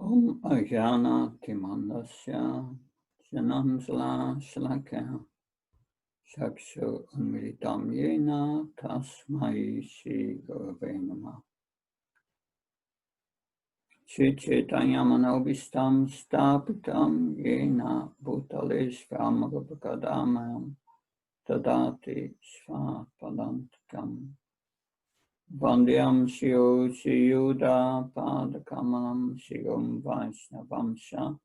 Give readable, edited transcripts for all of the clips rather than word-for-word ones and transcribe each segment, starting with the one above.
Om Ajana Timandasya Janamsala Shalakya Shakshu Unmilitam Yena Tasmai Shri Gurave Namah. Shri Chaitanya Manobhistam Stapitam Yena Bhutale Svamarupakadamayam Tadati Svapadantikam Vandyam Shio Shiyuda Padakamanam Shigum Vaishnavamsha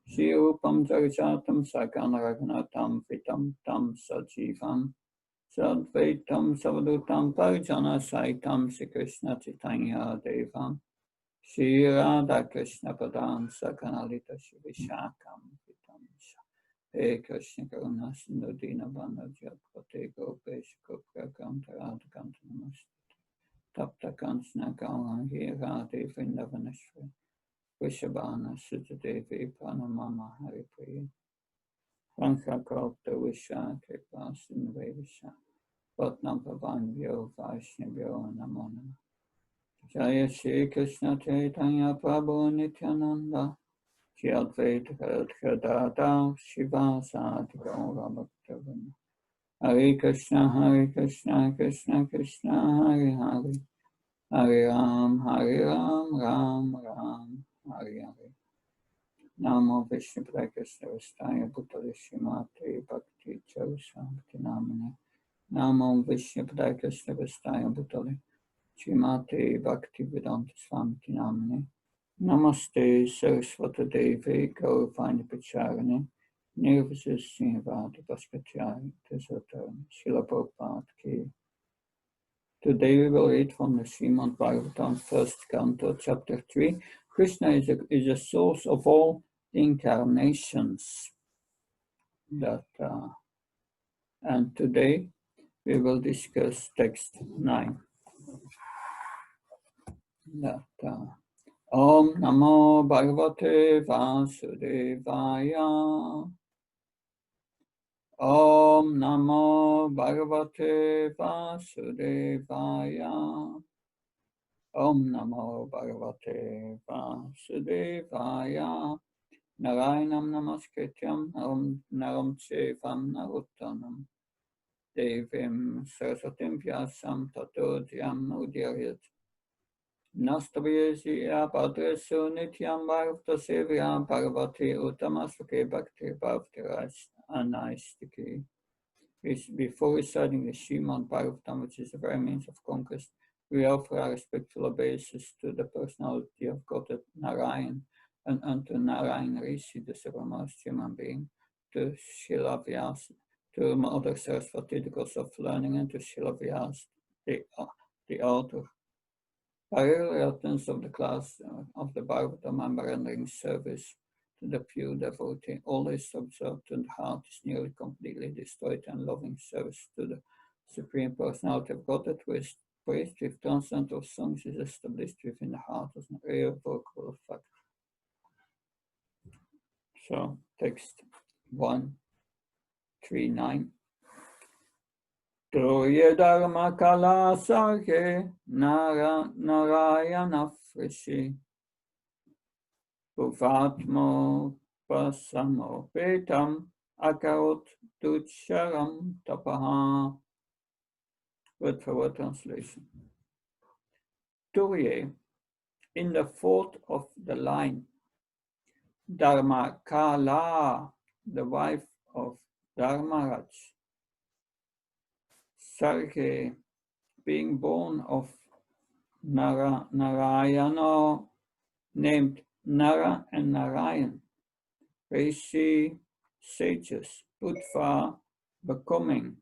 Shiyupam Jagajatam Sakanaraganatam Vitam Tam Sajivam Sadvaitam Savadutam Parjana Saitam Shri Krishna Chaitanya Devam Shri Radha Krishna Padam Sakanalita Shri Vishakam Vitam He Krishna Karuna Sindhu Dina Bandha Jatpate Gopesh Kuprakam Tarada Kanta Namaste Tapta Kansana Kaurangi Radhe Vrindavaneshwari Vishabhana Sutadevi Pranamama Haripriya Vanchakalpa Visha Kripa Sindhuvevisha Bhattam Pavanvyo Vaishnavyo Namo Namah Jaya Shri Krishna Chaitanya Prabhu Nityananda Shri Advaita Gadadhara Shivasati Gaura Bhaktivinoda Hare Krishna Krishna Krishna Hare Hare Hare Ram Ram Ram Hare Hare Namo Vishnu Krishna Vistaya Bhutale Shrimate Bhakti Charusamati Namane Namo Vishnu Krishna Vistaya Bhutale Shrimate Bhakti Vedanta Swamiti Namane Namaste Saraswata Devi Gauravani Pacharane Nirvasishnivadi Bhaskacharya Tesotarani Srila Prabhupada Ki. Today we will read from the Srimad Bhagavatam, first canto, chapter 3. Krishna is a source of all incarnations. And today we will discuss text 9. Om Namo Bhagavate Vasudevaya. Om Namo Bhagavate Vasudevaya. Om Namo Bhagavate Vasudevaya. Narayanam Namaskrityam Naram Chevam Narottanam Devim Sarasatim Vyasam Tato Dhyam Udyayat Nastaviyasi Abhadresu Nityam Bhagavata Sevya Bhagavati Uttamasvake Bhakti Bhavati Anaistiki. Before reciting the Srimad Bhagavatam, which is the very means of conquest, we offer our respectful obeisance to the personality of God Narayan and unto Narayan Rishi, the supremest human being, to Srila Vyasa, to Mother Saraswati, the goddess of learning, and to Srila Vyasa, the author. By early utterance of the class of the Bhagavatam, I'm rendering service to the pure devotee, always observed to the heart is nearly completely destroyed, and loving service to the Supreme Personality of Godhead, who is praised with transcendental songs, is established within the heart as an irrevocable fact. So, text 139. Turya Dharma Kala Sarge Narayana Frishi Bhuvatmo Pasamo Petam Akarot Tucharam Tapaha. Word for word translation. Turya, in the fourth of the line, Dharma Kala, the wife of Dharmaraj, Sarge, being born of Narayana, named Nara and Narayan, Rishi, sages, Bhutva, becoming,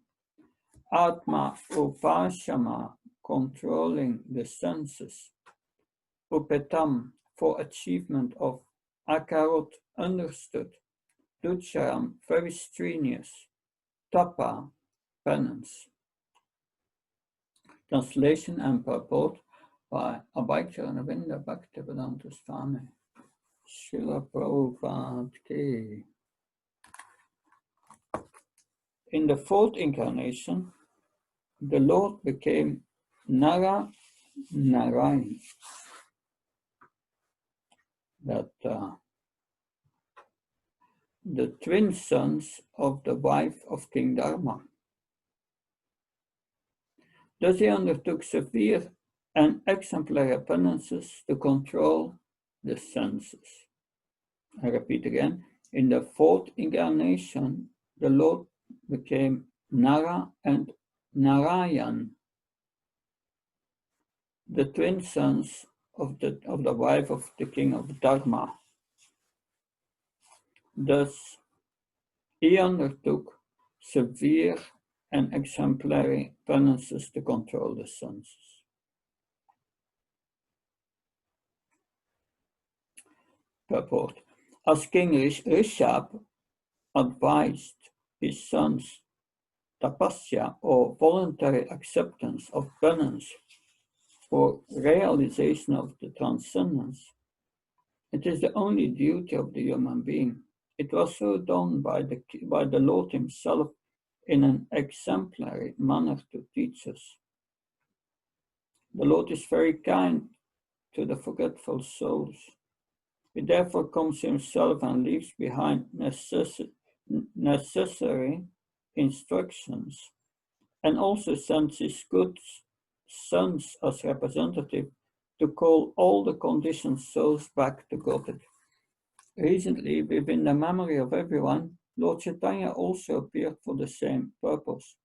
Atma, Upashama, controlling the senses, Upetam, for achievement of, Akarot, understood, Ducharam, very strenuous, Tapa, penance. Translation and purport by Abhayacharanavinda Bhaktivedanta Swami Srila Prabhupada Ki. In the fourth incarnation, the Lord became Nara Narayan. that the twin sons of the wife of King Dharma. Thus he undertook severe and exemplary penances to control the senses. I repeat again, in the fourth incarnation, the Lord became Nara and Narayan, the twin sons of the wife of the king of Dharma. Thus, he undertook severe and exemplary penances to control the senses. Purport. As King Rishabh advised his sons tapasya or voluntary acceptance of penance for realization of the transcendence, it is the only duty of the human being. It was so done by the Lord himself in an exemplary manner to teach us. The Lord is very kind to the forgetful souls. He therefore comes himself and leaves behind necessary instructions, and also sends his good sons as representative to call all the conditioned souls back to Godhead. Recently, within the memory of everyone, Lord Chaitanya also appeared for the same purpose,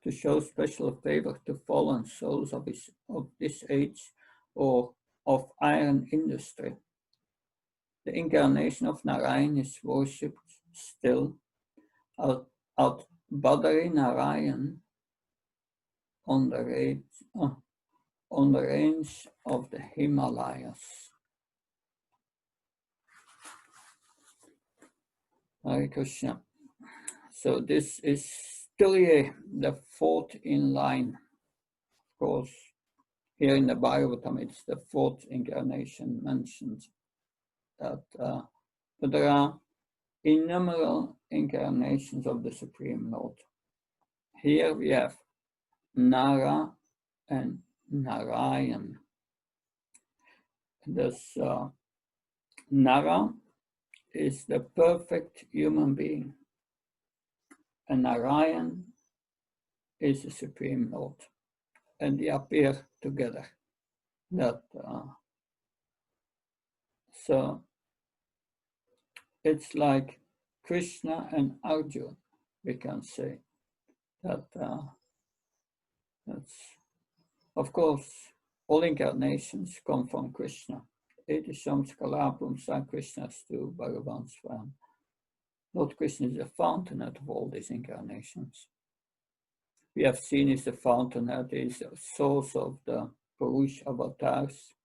to show special favor to fallen souls of this age or of iron industry. The incarnation of Narayan is worshipped still at Badari Narayan on the range of the Himalayas. Hare Krishna. So this is still the fourth in line. Of course, here in the Bhagavatam, it's the fourth incarnation mentioned. But there are innumerable incarnations of the Supreme Lord. Here we have Nara and Narayan. Thus, Nara is the perfect human being, and Narayan is the Supreme Lord, and they appear together. So it's like Krishna and Arjuna, we can say that. That's, of course, all incarnations come from Krishna. Etisham Skalapum San Krishna's to Bhagavan Swan. Lord Krishna is the fountainhead of all these incarnations. We have seen is the fountainhead, is the source of the Purush avatars,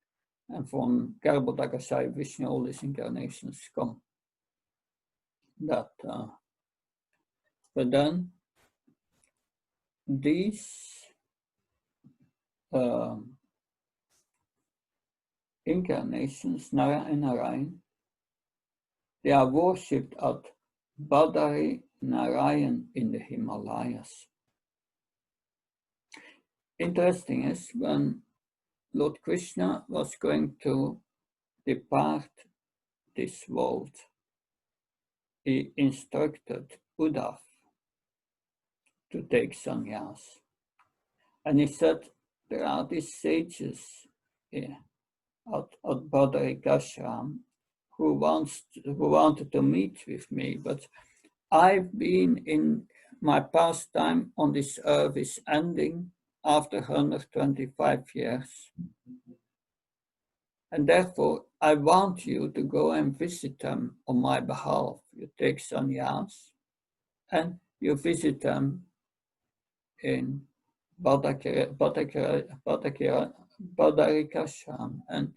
and from Garbhodakasaya Vishnu all these incarnations come. But then these incarnations, Nara and Narayan, they are worshipped at Badari Narayan in the Himalayas. Interesting is when Lord Krishna was going to depart this world, he instructed Uddhav to take sannyas. And he said, there are these sages here at Badarikashram who wanted to meet with me, but I've been in my pastime on this earth is ending after 125 years. And therefore, I want you to go and visit them on my behalf. You take sannyas and you visit them in Badarikashram. And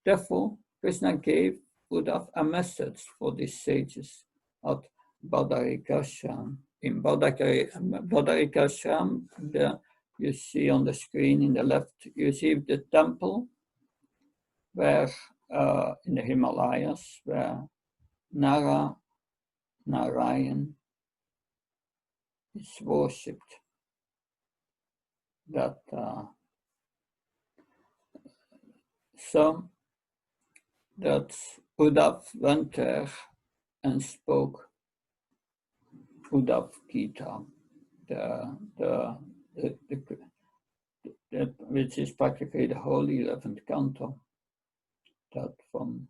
therefore, Krishna gave Uddhav a message for these sages at Badarikashram. In Badarikashram, you see on the screen in the left, you see the temple where in the Himalayas, where Narayan is worshipped. So that Uddhav went there and spoke Uddhav Gita, which is practically the whole 11th canto, that from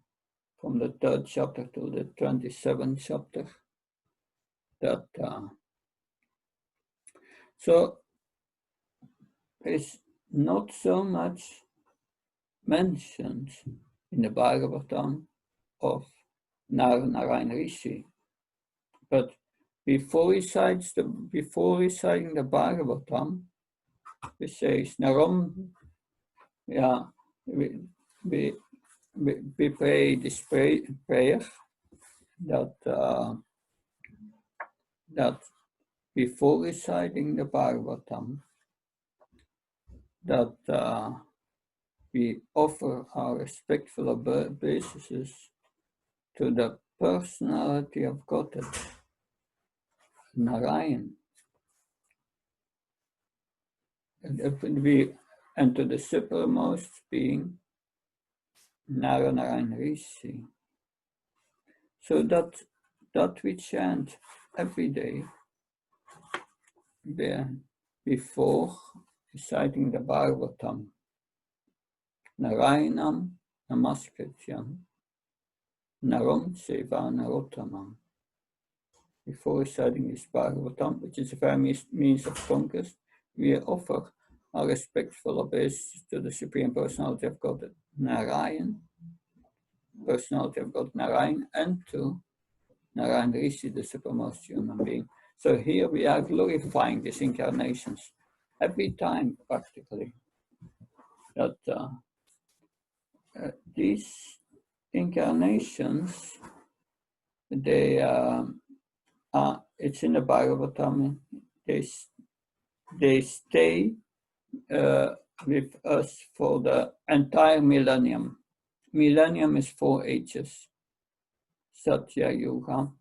the 3rd chapter to the 27th chapter. That so there's not so much mentioned in the Bhagavatam of Narayana Rishi, but before reciting the Bhagavatam, we say Naram. Yeah, we pray this prayer that before reciting the Bhagavatam, that we offer our respectful obeisances to the personality of Godhead, Narayan, and to the supermost being, Narayana Rishi. So that we chant every day before reciting the Bhagavatam, Narayanam Namaskatyam, Naram Seva Narottamam. Before reciting this Bhagavatam, which is a very means of conquest, we offer our respectful obeisance to the Supreme Personality of God, Narayan, Personality of God, Narayan, and to Narayana Rishi, the supermost human being. So here we are glorifying these incarnations every time, practically. That these incarnations, they it's in the Bhagavatam. They stay with us for the entire millennium. Millennium is 4 ages. Satya Yuga,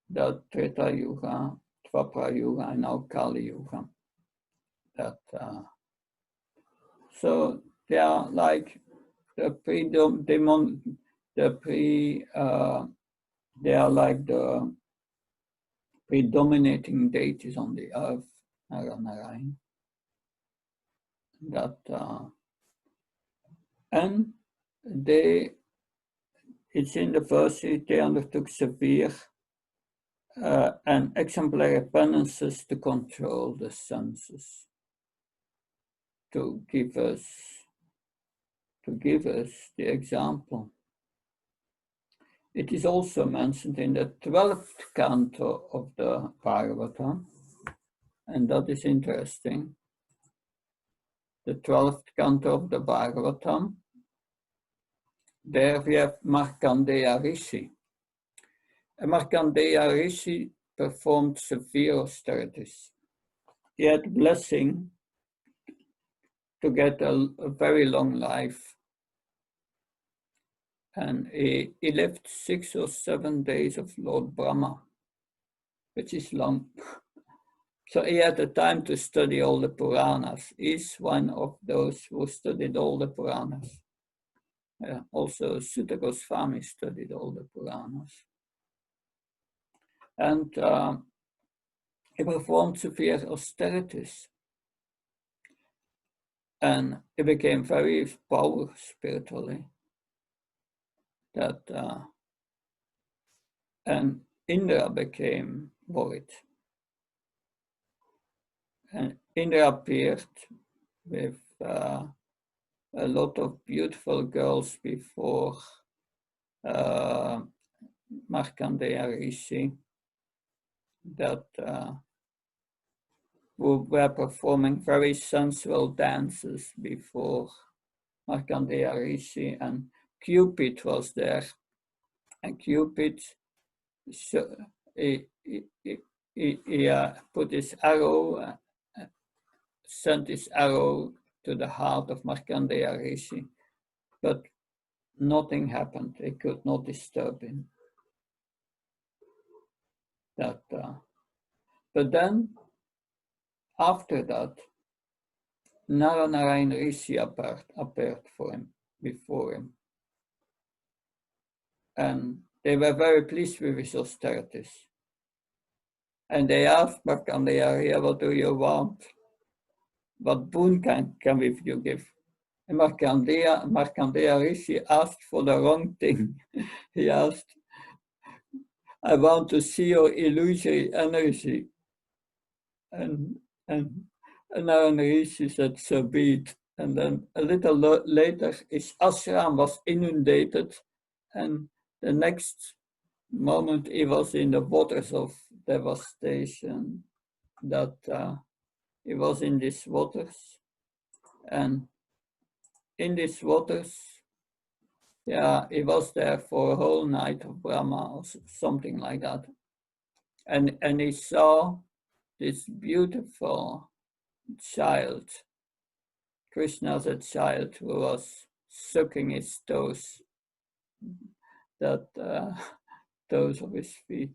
the Treta Yuga, Dvapara Yuga, and now Kali Yuga. So they are like they are like the predominating deities on the earth, Narayan. And it's in the verses, they undertook severe and exemplary penances to control the senses, to give us the example. It is also mentioned in the 12th canto of the Bhagavatam, and that is interesting. The 12th canto of the Bhagavatam, there we have Markandeya Rishi. And Markandeya Rishi performed severe austerities. He had blessing to get a very long life. And he lived 6 or 7 days of Lord Brahma, which is long. So he had the time to study all the Puranas. He's one of those who studied all the Puranas. Also, Sutta Goswami studied all the Puranas. And he performed severe austerities. And he became very powerful spiritually. And Indra became worried. And Indra appeared with a lot of beautiful girls before Markandeya Rishi who were performing very sensual dances before Markandeya Rishi, and Cupid was there. And Cupid put his arrow, sent his arrow to the heart of Markandeya Rishi, but nothing happened. They could not disturb him. But then, after that, Narayana Rishi appeared for him, before him. and they were very pleased with his austerities. And they asked Markandeya, what do you want? What boon can you give? And Markandeya Rishi asked for the wrong thing. He asked, I want to see your illusory energy. And Narayana Rishi said, so be it. And then a little later, his ashram was inundated, and the next moment he was in the waters of devastation. That he was in these waters, and in these waters, yeah, he was there for a whole night of Brahma or something like that, and he saw this beautiful child, Krishna as a child, who was sucking his toes, that toes of his feet.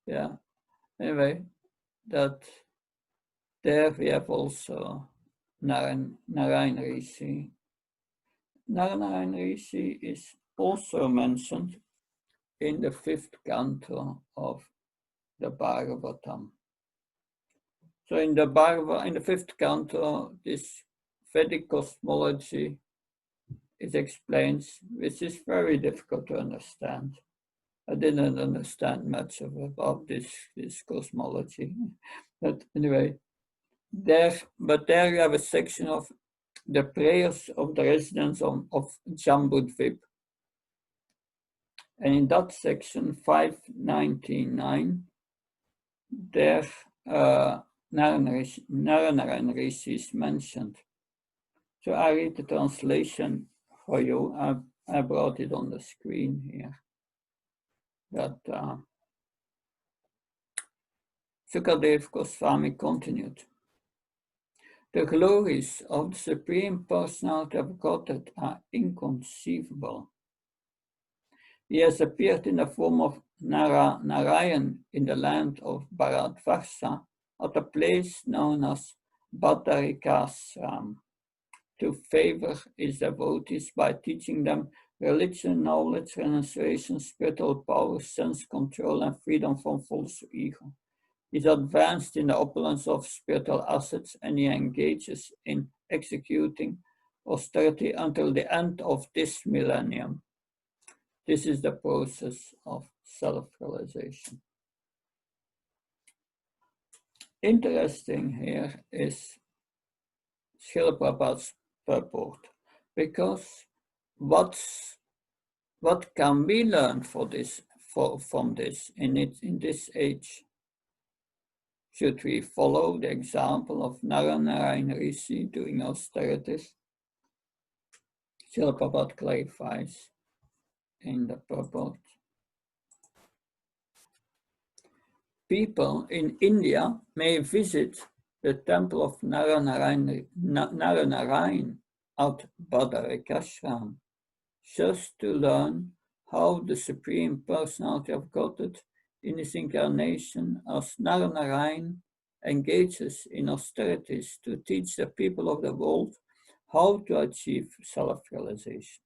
Yeah. Anyway, that there we have also Narayana Rishi. Narayana Rishi is also mentioned in the 5th canto of the Bhagavatam. So in the 5th canto, this Vedic cosmology is explained, which is very difficult to understand. I didn't understand much about this cosmology, but anyway, there you have a section of the prayers of the residents of Jambudvip. And in that section, 599, there Narayana Rishi is mentioned. So I read the translation for you. I brought it on the screen here. That Sukadev Goswami continued. The glories of the Supreme Personality of Godhead are inconceivable. He has appeared in the form of Narayan in the land of Bharatvarsha at a place known as Bhadarikasram to favor his devotees by teaching them religion, knowledge, renunciation, spiritual power, sense control, and freedom from false ego. He's advanced in the opulence of spiritual assets, and he engages in executing austerity until the end of this millennium. This is the process of self-realization. Interesting here is Srila Prabhupada's purport, because what can we learn from this in this age? Should we follow the example of Narayana Rishi doing austerities? Srila Prabhupada clarifies in the purport. People in India may visit the temple of Narayana at Bhadarikashram just to learn how the Supreme Personality of Godhead in his incarnation as Narayana engages in austerities to teach the people of the world how to achieve self-realization.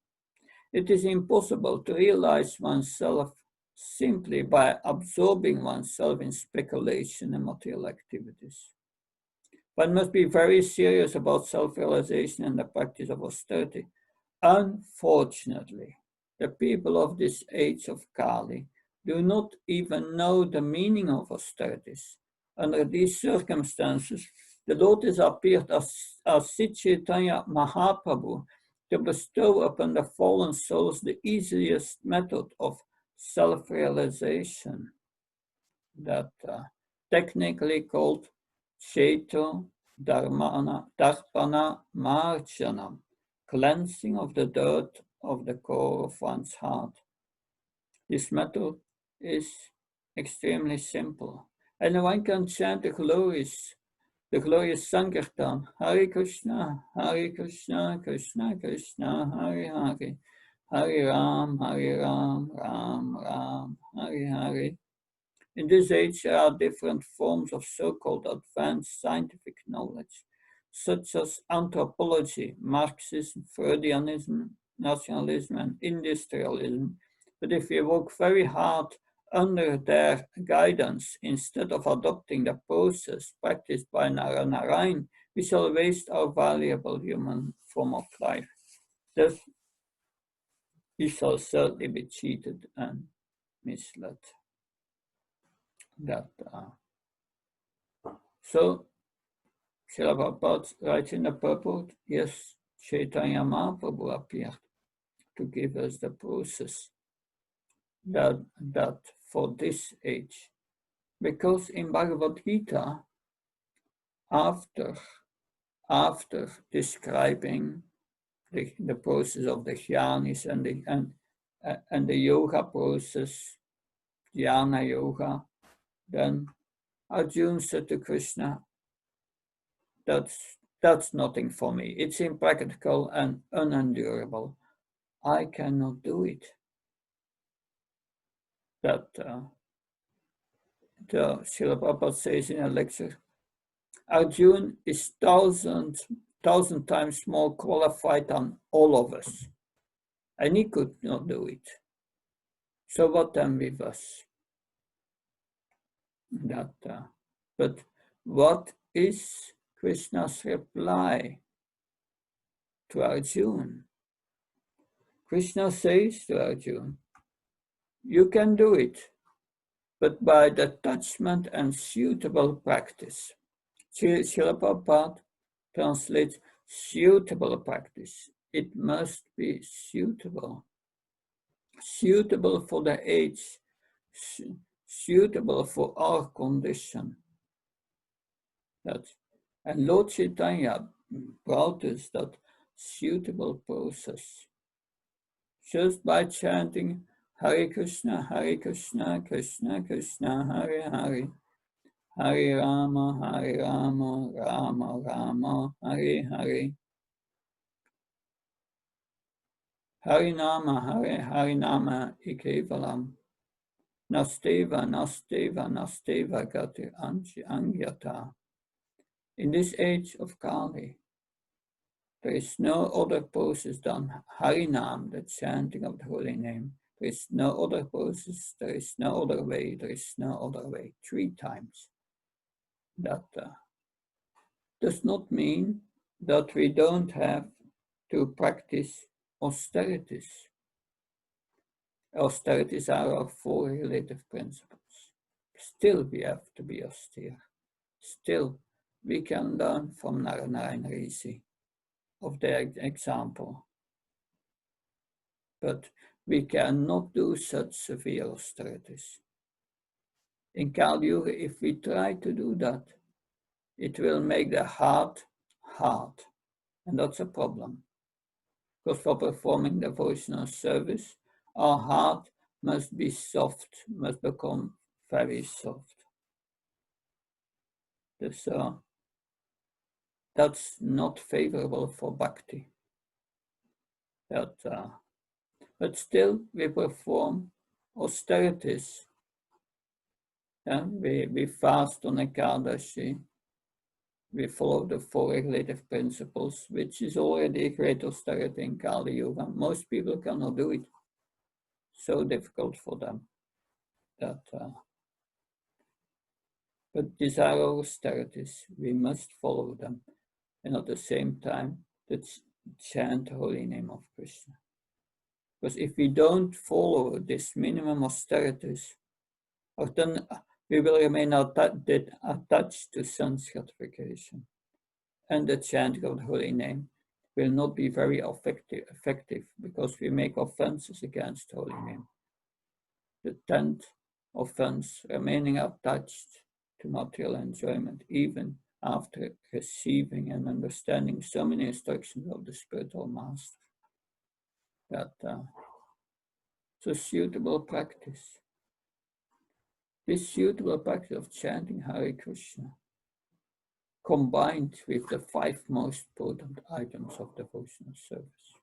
It is impossible to realize oneself simply by absorbing oneself in speculation and material activities. One must be very serious about self-realization and the practice of austerity. Unfortunately, the people of this age of Kali do not even know the meaning of austerities. Under these circumstances, the Lord has appeared as Sri Chaitanya Mahaprabhu to bestow upon the fallen souls the easiest method of self-realization, that technically called Cheto Darpana Marjanam, cleansing of the dirt of the core of one's heart. This method is extremely simple, and one can chant the glorious Sankirtan, Hare Krishna, Krishna Krishna, Hare Hare, Hare Ram, Ram Ram, Hare Hare. In this age, there are different forms of so-called advanced scientific knowledge, such as anthropology, Marxism, Freudianism, nationalism, and industrialism, But if we work very hard under their guidance, instead of adopting the process practiced by Narayan, we shall waste our valuable human form of life. Thus, we shall certainly be cheated and misled. So, Srila Prabhupada writes in the purport, yes, Chaitanya Mahaprabhu appeared to give us the process that for this age. Because in Bhagavad Gita, after describing the process of the jnanis and the yoga process, jnana yoga, then Arjuna said to Krishna, that's nothing for me. It's impractical and unendurable. I cannot do it. That the Srila Prabhupada says in a lecture, Arjuna is thousand times more qualified than all of us, and he could not do it. So what then with us? But what is Krishna's reply to Arjuna? Krishna says to Arjuna, you can do it, but by detachment and suitable practice. Srila Prabhupada translates suitable practice. It must be suitable. Suitable for the age, suitable for our condition. And Lord Chaitanya brought us that suitable process. Just by chanting Hare Krishna, Krishna Krishna, Hare Hare, Hare Rama, Rama Rama, Hare Hare. Harinama, Harinama Ikevalam. Nasteva Gati Angyata. In this age of Kali, there is no other process than Harinam, the chanting of the holy name. There is no other process, there is no other way, there is no other way. 3 times. That does not mean that we don't have to practice austerities. Austerities are our 4 relative principles. Still we have to be austere. Still we can learn from Narayana Rishi of their example. But we cannot do such severe austerities. In Kali Yuga, if we try to do that, it will make the heart hard. And that's a problem. Because for performing devotional service, our heart must be soft, must become very soft. So that's not favorable for bhakti. But still, we perform austerities. We fast on Ekadashi. We follow the 4 regulative principles, which is already a great austerity in Kali Yuga. Most people cannot do it. So difficult for them. But these are austerities. We must follow them. And at the same time, let's chant the holy name of Krishna. Because if we don't follow this minimum austerities, then we will remain attached to sense gratification. And the chanting of the holy name will not be very effective because we make offenses against the holy name. The 10th offense, remaining attached to material enjoyment, even after receiving and understanding so many instructions of the spiritual master. So suitable practice. This suitable practice of chanting Hare Krishna, combined with the 5 most potent items of devotional service.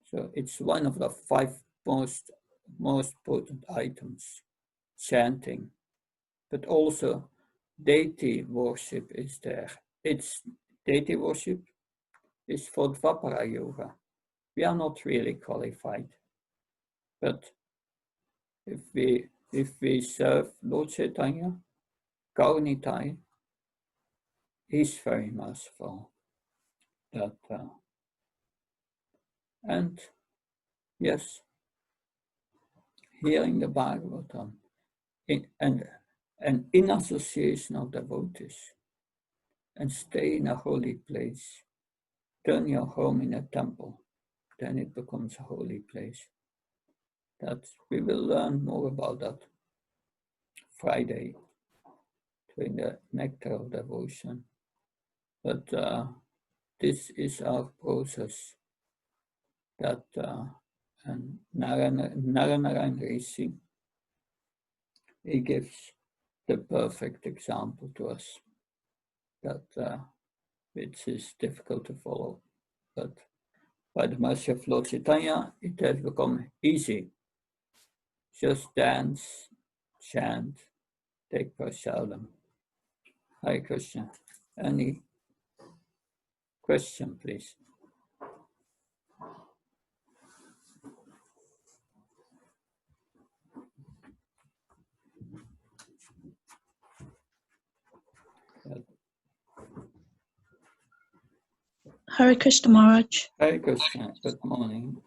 So it's one of the 5 most potent items, chanting, but also deity worship is there. It's deity worship is for Dvapara Yoga. We are not really qualified But if we serve Lord Chaitanya, Kaunitai, he's very merciful. That and yes, hearing the Bhagavatam and in association of devotees, and stay in a holy place. Turn your home in a temple, then it becomes a holy place. That we will learn more about that Friday during the Nectar of Devotion. But this is our process that and Narayana Rishi, he gives the perfect example to us that which is difficult to follow. But by the mercy of Lord Chaitanya, it has become easy. Just dance, chant, take prasadam. Hare Krishna. Any question, please? Hare Krishna Maharaj. Hare Krishna, good morning.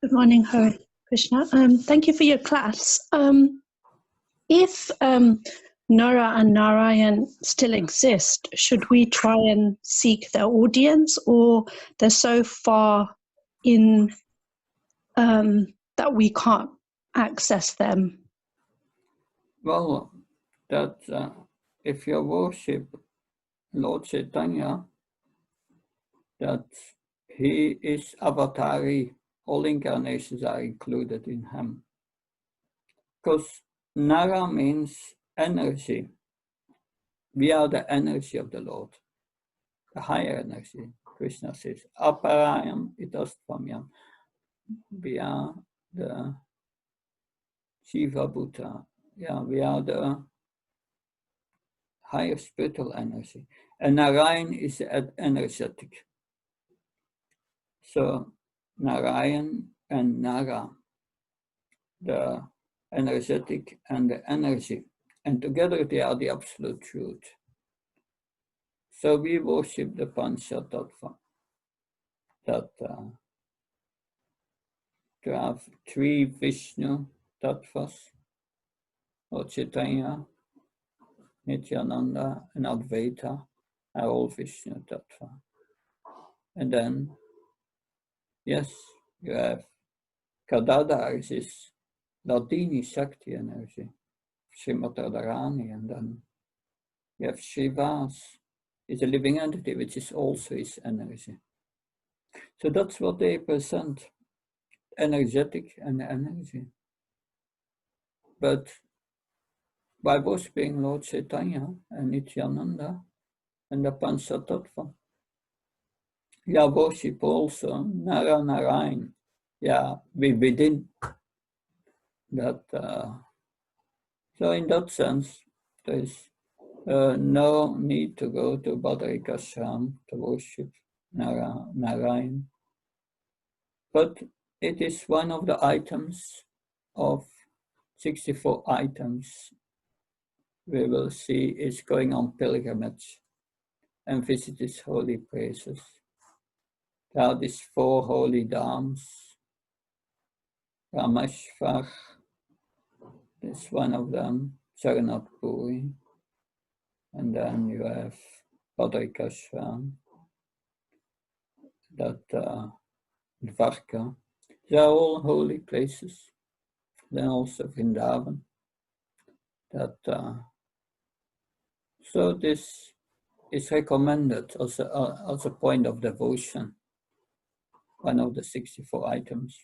Good morning, Hare Krishna. Thank you for your class. If Nara and Narayan still exist, should we try and seek their audience, or they're so far in that we can't access them? Well, that if you worship Lord Chaitanya, that he is avatari, all incarnations are included in him. Because Nara means energy. We are the energy of the Lord, the higher energy. Krishna says, Aparayam itaspamyam. We are the Shiva Bhuta. Yeah, we are the higher spiritual energy. And Narayan is energetic. So Narayan and Nara, the energetic and the energy, and together they are the absolute truth. So we worship the Panchatattva, that to have three Vishnu Tattvas, Lord Chaitanya, Nityananda, and Advaita are all Vishnu Tattva. And then, yes, you have Kadadhar is Ladini Shakti energy, Srimati Radharani, and then you have Shivas, is a living entity, which is also his energy. So that's what they present, energetic and energy. But by worshipping Lord Chaitanya and Nityananda and the Panchatattva, you worship also Nara Narayan. Yeah, within that. So in that sense, there is no need to go to Badarikashram to worship Narayan. But it is one of the items of 64 items we will see is going on pilgrimage and visit his holy places. There are these 4 holy dams. Rameshwar is one of them, Jagannath Puri, and then you have Badarikashram, that Dvarka. They are all holy places. Then also Vrindavan. That so this is recommended as a point of devotion, one of the 64 items.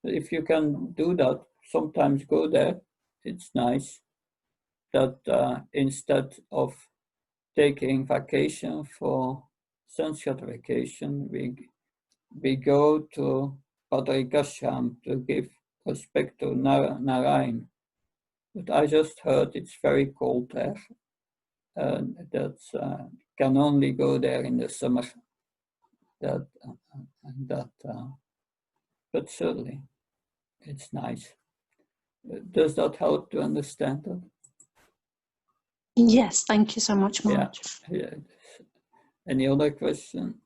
If you can do that, sometimes go there. It's nice that instead of taking vacation for Sanskrit vacation, we go to Badarikashram to give respect to Narayan. But I just heard it's very cold there. That can only go there in the summer. But certainly, it's nice. Does that help to understand that? Yes, thank you so much, Maharaj. Yeah. Any other question?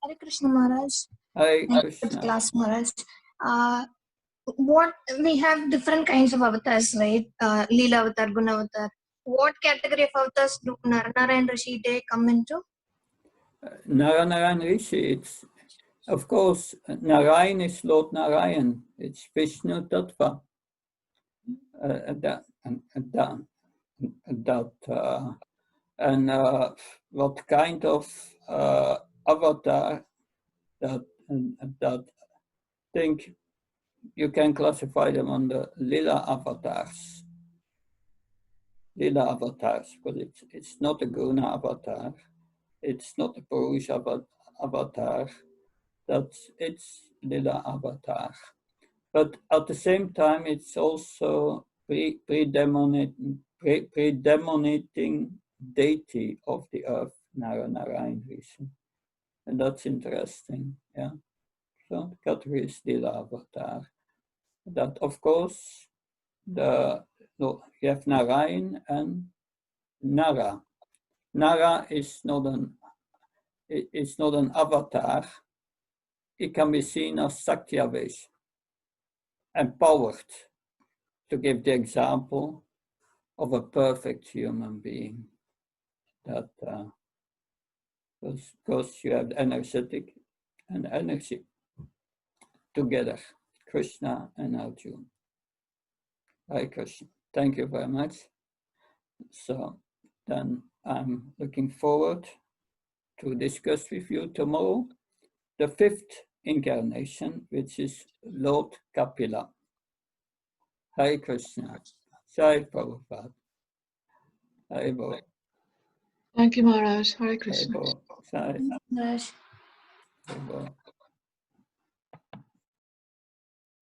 Hare Krishna Maharaj. Hare Thank you for the Krishna. class, Maharaj. What we have different kinds of avatars, right? Leela avatar, Guna avatar. What category of avatars do Narayan Rishi come into? Narayan Rishi, it's, of course, Narayan is Lord Narayan. It's Vishnu Tattva. And what kind of avatar that think you can classify them under Lila avatars. Lila avatars, but it's not a Guna avatar. It's not a Purusha avatar. It's Lila avatar. But at the same time, it's also predominating deity of the earth, Narayan Rishi. And that's interesting, yeah. So the category is Lila avatar. That, of course, you have Narayan and Nara. Nara is not an avatar. It can be seen as Sakyavesh, empowered, to give the example of a perfect human being. That because you have energetic and energy together, Krishna and Arjuna. Hare Krishna. Thank you very much. So then I'm looking forward to discuss with you tomorrow the 5th incarnation, which is Lord Kapila. Hare Krishna. Jai Prabhupada. Hare Bo. Thank you, Maharaj. Hare Krishna. Hare Bo. Jai. Maharaj. Hare Bo.